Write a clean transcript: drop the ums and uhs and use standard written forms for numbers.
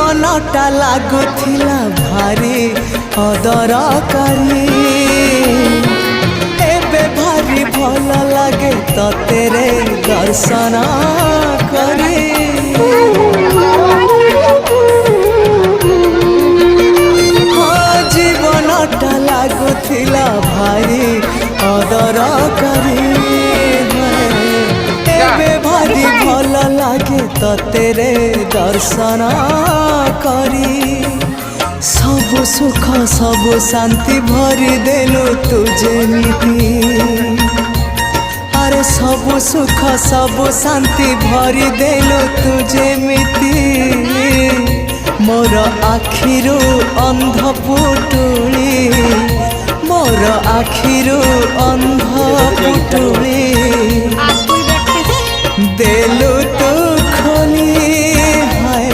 জীবনটা লাগুথিলা ভারি অদরকারি এবে ভারি ভাল লাগে ততে রে দর্শন করি জীবনটা লাগুথিলা ভারি অদরকারি এবে ভারি ভাল লাগে ততে রে দর্শন করি सबु सुख सबु शांति भरी देलु तू जेमिति अरे सबु सुख सबु शांति भरी देलु तू जेमिति मोर आखिरु अंध पुटुली मोर आखिरु अंध पुटुली देलु तू खोली हाय